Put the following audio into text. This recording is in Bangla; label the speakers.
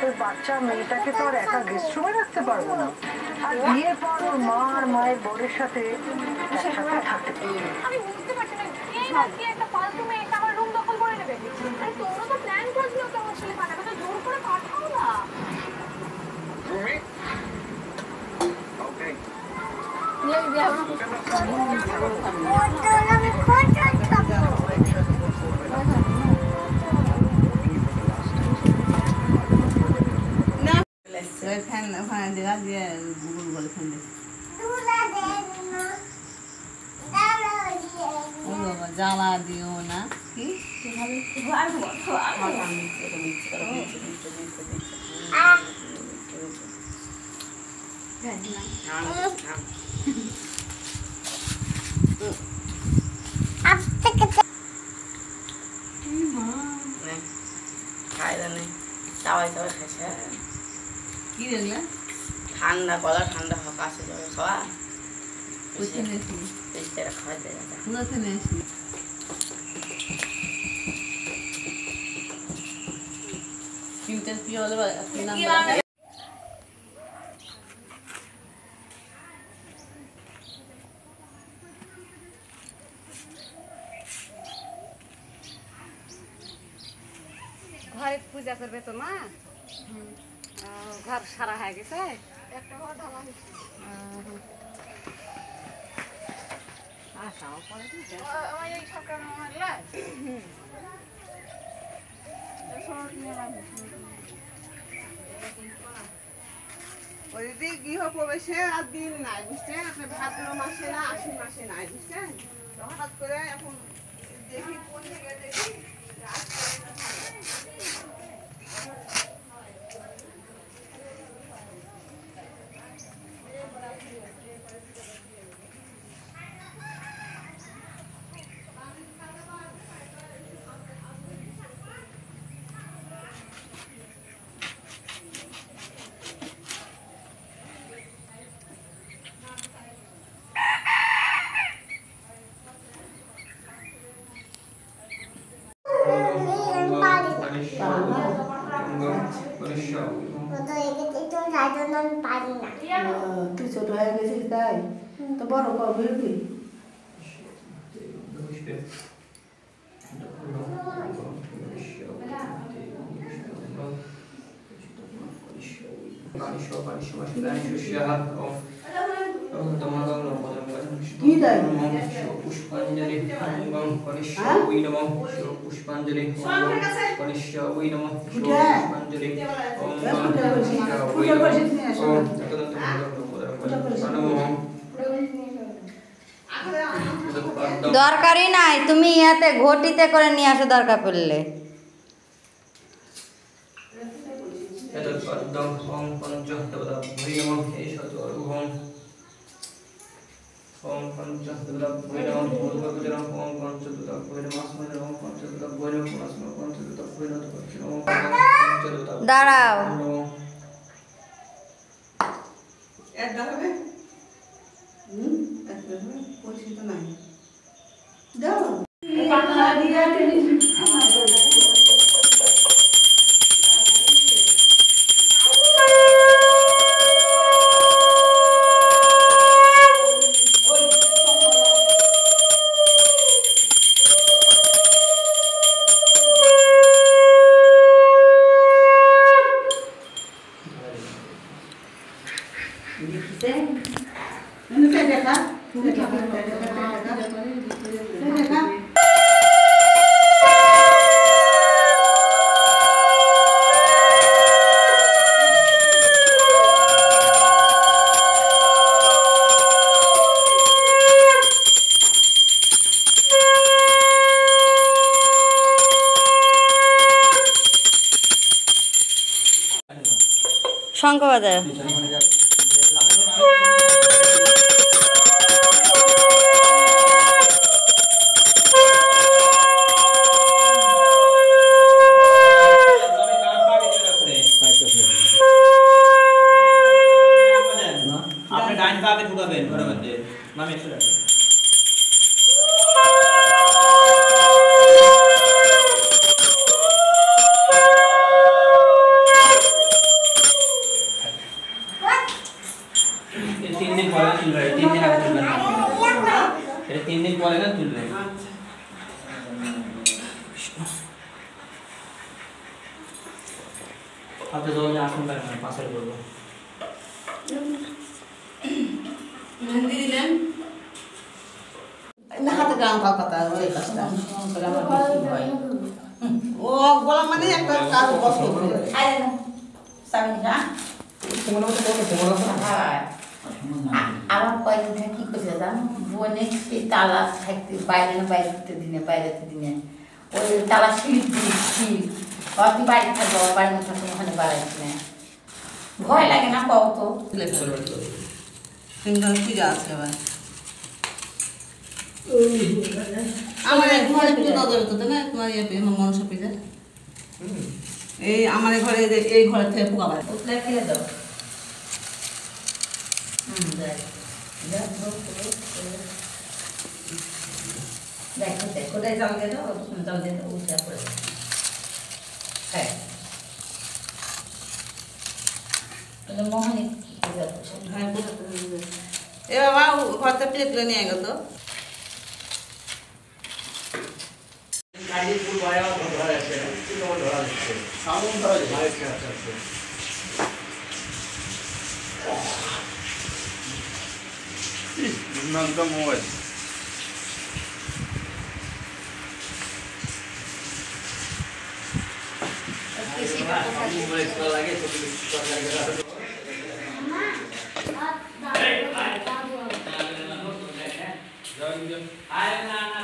Speaker 1: ওই বাচ্চা মেয়েটাকে তো আর একা গেস্ট রুমে রাখতে পারবো না। আর বিয়ের পর ওর মা আর মায়ের বরের সাথে একসাথে থাকতে
Speaker 2: আমি বুঝতে পারছি না এই বাকি একটা ফালতু মেয়ে এসে আমার রুম দখল করে নেবে। আরে তোমরা তো প্ল্যান করছিলো তো আমার ছেলে পাঠাবে, তো জোর করে পাঠাও না।
Speaker 3: তুমি ওকে
Speaker 4: জ্বালা দিও না কি কি দেখলে
Speaker 5: ঠান্ডা গলা ঠান্ডা হোক আসে যাবে খাওয়া খাওয়া চিন্তার কি হলে
Speaker 6: ঘরে পূজা করবে তো মা? ঘর সারা হয়ে গেছে,
Speaker 2: একটা ঘর ঢালা হয়েছে।
Speaker 6: আসাও পরে
Speaker 2: আমার এই সরকার মারলে
Speaker 4: ওই দিদি গৃহপ্রবেশে আর দিন নাই বুঝছেন, আপনার ভাদ্র মাসে না আশ্বিন মাসে নাই বুঝছেন। হঠাৎ করে এখন দেখি কোন জায়গায় দেখি
Speaker 7: তুই ছোট হয়ে গেছিস তাই তো বড় করবি কি
Speaker 8: পুষ্পাঞ্জলি পুষ্পাঞ্জলি
Speaker 9: দরকারই নাই, তুমি ইয়াতে ঘটিতে করে নিয়ে আসো দরকার পড়লে। দাঁড়াও,
Speaker 7: পরিচিত নাই দাও
Speaker 9: শঙ্খ বাজায়।
Speaker 8: আপনি ডাইন পাকে ঢুকাবেন ঘরের মধ্যে মামি একটু আপনি যখন আসুন তাই মানে পাশের করবো
Speaker 7: মেহেন্দি দিলেন না হাতে গ্রাম কলকাতা ওই কাজটা ও বলা মানে একটা কাজ কষ্ট করে
Speaker 9: আমার কয়েকদিন থেকে কি করছে জানো বোনে সেই তালা থাকতে বাইরে না বাইরে দিনে বাইরেতে দিনে ওই তালা স্লিপ দিচ্ছি তুই বাড়ি থাকবো বাড়ির মধ্যে থাকবো ওখানে বাড়াইছি না ভয় লাগে না কত
Speaker 7: পূজা আছে আবার আমার ঘরে পুজো দাও দেবে তো না তোমার ইয়ে মনসা পূজা এই আমার ঘরে এই ঘরের থেকে পোকা বাড়ে
Speaker 9: উঠলে খেলে দাও দেখো দেখো জল দিয়ে দাও জল দিয়ে দাও উঠে পড়ে হ্যাঁ মোহনী পূজা করছে
Speaker 7: এ বাবা ঘর থেকে প্লেট করে নিয়ে গেল তো
Speaker 3: মোবাইল
Speaker 8: আরে না না